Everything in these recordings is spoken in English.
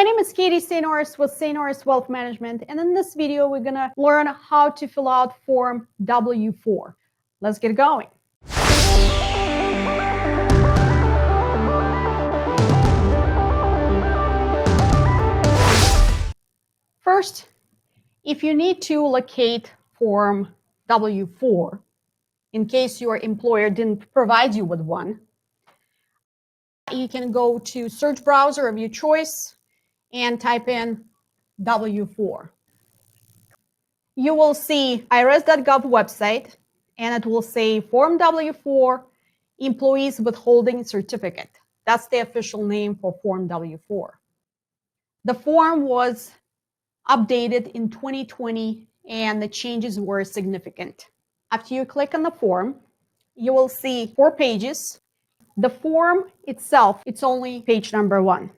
my name is Katie St. Norris with St. Norris Wealth Management, and in this video, we're going to learn how to fill out Form W4. Let's get going. First, if you need to locate Form W4, in case your employer didn't provide you with one, you can go to search browser of your choice and type in W4. You will see IRS.gov website, and it will say Form W4 Employees Withholding Certificate. That's the official name for Form W4. The form was updated in 2020, and the changes were significant. After you click on the form, you will see 4 pages. The form itself, it's only page number 1.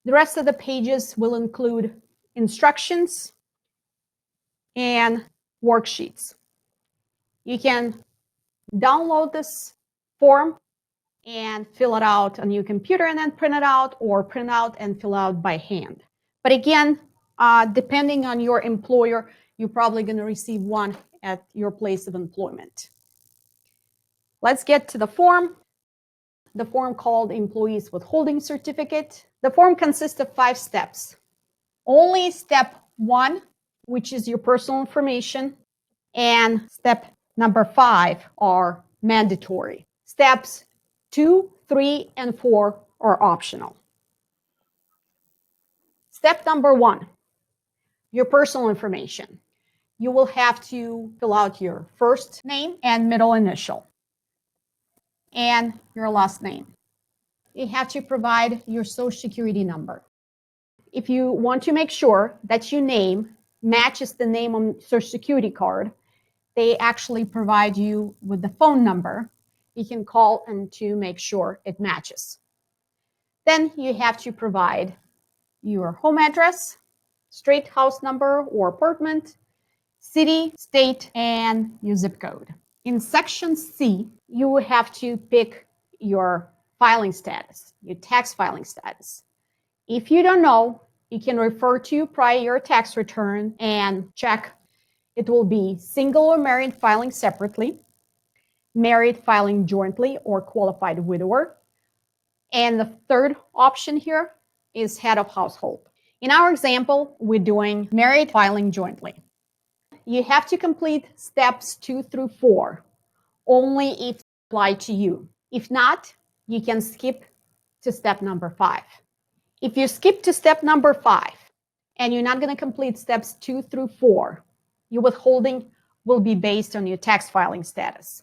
The rest of the pages will include instructions and worksheets. You can download this form and fill it out on your computer and then print it out, or print out and fill out by hand. But again, depending on your employer, you're probably going to receive one at your place of employment. Let's get to the form. The form called Employees Withholding Certificate. The form consists of 5 steps. Only step 1, which is your personal information, and step number 5 are mandatory. Steps 2, 3, and 4 are optional. Step number 1, your personal information. You will have to fill out your first name and middle initial, and your last name. You have to provide your Social Security number. If you want to make sure that your name matches the name on Social Security card, they actually provide you with the phone number. You can call and to make sure it matches. Then you have to provide your home address, street, house number or apartment, city, state, and your zip code. In section C, you will have to pick your filing status, your tax filing status. If you don't know, you can refer to prior tax return and check. It will be single or married filing separately, married filing jointly or qualified widower, and the third option here is head of household. In our example, we're doing married filing jointly. You have to complete steps 2 through 4 only if applied to you. If not, you can skip to step number 5. If you skip to step number 5 and you're not going to complete steps 2 through 4, your withholding will be based on your tax filing status.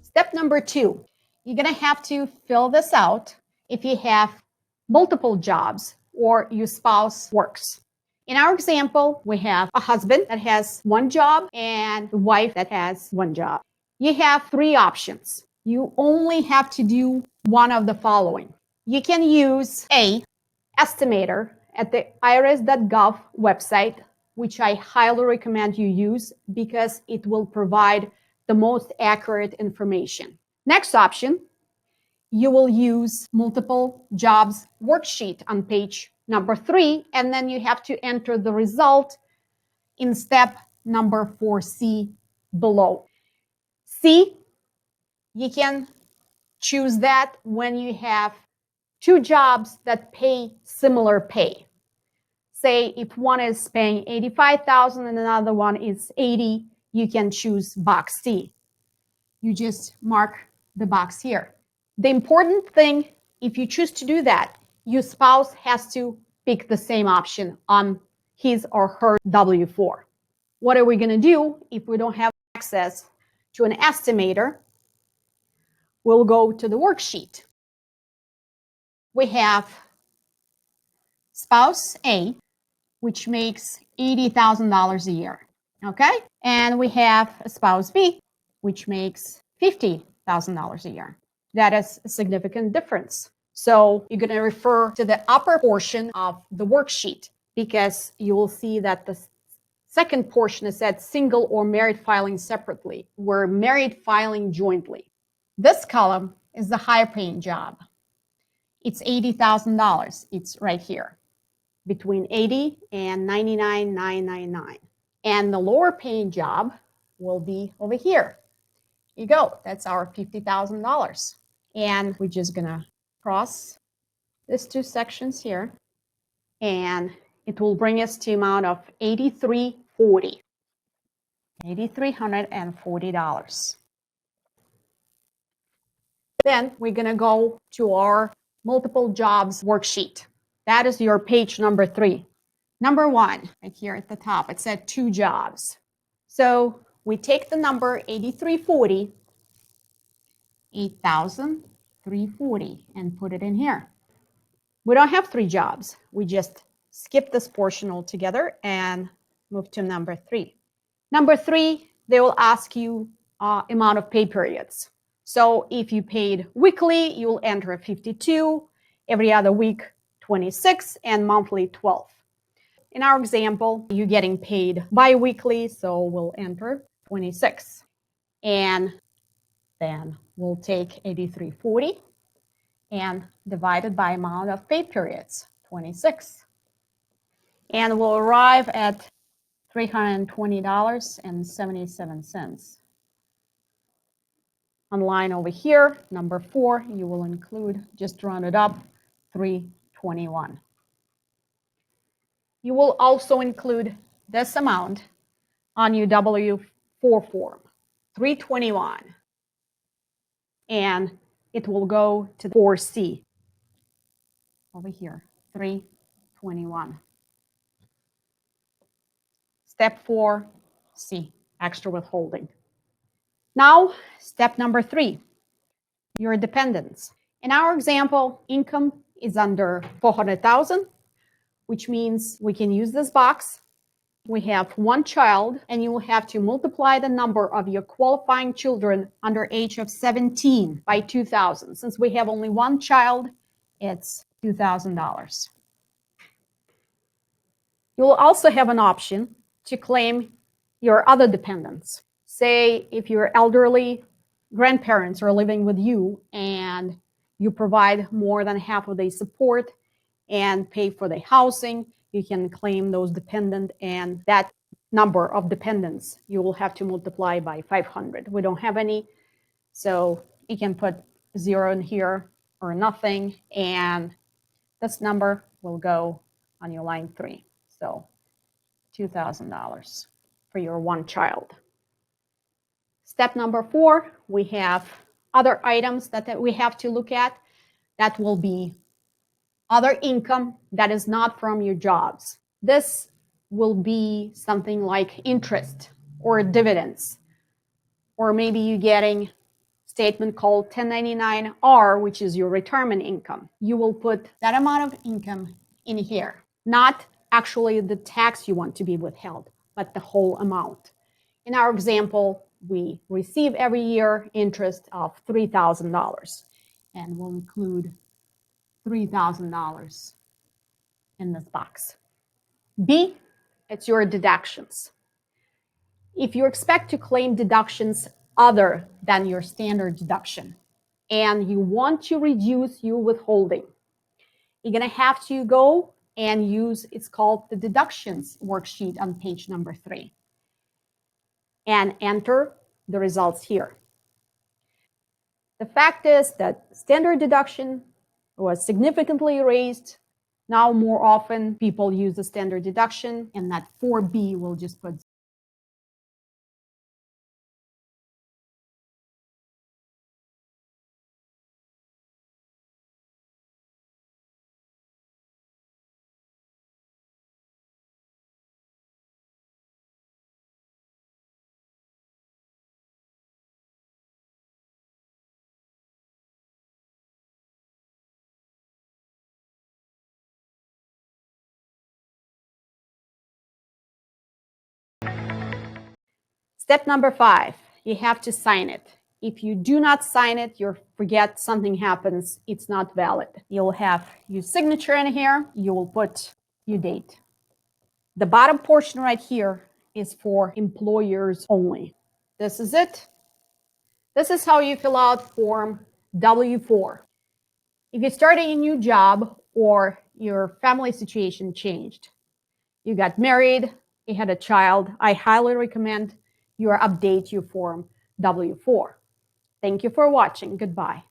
Step number 2, you're going to have to fill this out if you have multiple jobs or your spouse works. In our example, we have a husband that has 1 job and a wife that has 1 job. You have 3 options. You only have to do one of the following. You can use A, Estimator at the IRS.gov website, which I highly recommend you use because it will provide the most accurate information. Next option, you will use multiple jobs worksheet on page number 3, and then you have to enter the result in step number 4C below. C, you can choose that when you have 2 jobs that pay similar pay. Say if one is paying $85,000 and another one is $80,000, you can choose box C. You just mark the box here. The important thing, if you choose to do that, your spouse has to pick the same option on his or her W4. What are we going to do if we don't have access to an estimator? We'll go to the worksheet. We have spouse A, which makes $80,000 a year. Okay? And we have a spouse B, which makes $50,000 $50,000 a year. That is a significant difference. So you're going to refer to the upper portion of the worksheet because you will see that the second portion is said single or married filing separately. We're married filing jointly. This column is the higher paying job. It's $80,000. It's right here, between 80 and 99,999. And the lower paying job will be over here. Here you go. That's our $50,000. And we're just gonna cross these two sections here, and it will bring us to amount of $8,340. $8,340. Then we're gonna go to our multiple jobs worksheet. That is your page number 3. Number 1, right here at the top, it said 2 jobs. So we take the number 8,340, 8,340, and put it in here. We don't have 3 jobs. We just skip this portion altogether and move to number 3. Number 3, they will ask you amount of pay periods. So if you paid weekly, you'll enter 52, every other week 26, and monthly 12. In our example, you're getting paid bi-weekly, so we'll enter 26. And then we'll take 8,340 and divide it by amount of pay periods, 26. And we'll arrive at $320.77. On line over here, number 4, you will include, just round it up, $321. You will also include this amount on your W4 form, $321. And it will go to 4C over here, $321. Step 4C, extra withholding. Now, step number 3, your dependents. In our example, income is under $400,000, which means we can use this box. We have 1 child, and you will have to multiply the number of your qualifying children under age of 17 by 2,000. Since we have only 1 child, it's $2,000. You will also have an option to claim your other dependents. Say if your elderly grandparents are living with you and you provide more than half of their support and pay for the housing, you can claim those dependents, and that number of dependents you will have to multiply by 500. We don't have any, so you can put 0 in here or nothing, and this number will go on your line 3. So $2,000 for your 1 child. Step number 4, we have other items that we have to look at. That will be other income that is not from your jobs. This will be something like interest or dividends, or maybe you're getting a statement called 1099-R, which is your retirement income. You will put that amount of income in here, not actually the tax you want to be withheld, but the whole amount. In our example, we receive every year interest of $3,000, and we'll include $3,000 in this box. B, it's your deductions. If you expect to claim deductions other than your standard deduction and you want to reduce your withholding, you're going to have to go and use, it's called the deductions worksheet on page number 3, and enter the results here. The fact is that standard deduction was significantly raised. Now more often people use the standard deduction, and that 4B will just put Step number 5, you have to sign it. If you do not sign it, you forget something happens, it's not valid. You'll have your signature in here, you will put your date. The bottom portion right here is for employers only. This is it. This is how you fill out Form W4. If you started a new job or your family situation changed, you got married, you had a child, I highly recommend you update your Form W4. Thank you for watching. Goodbye.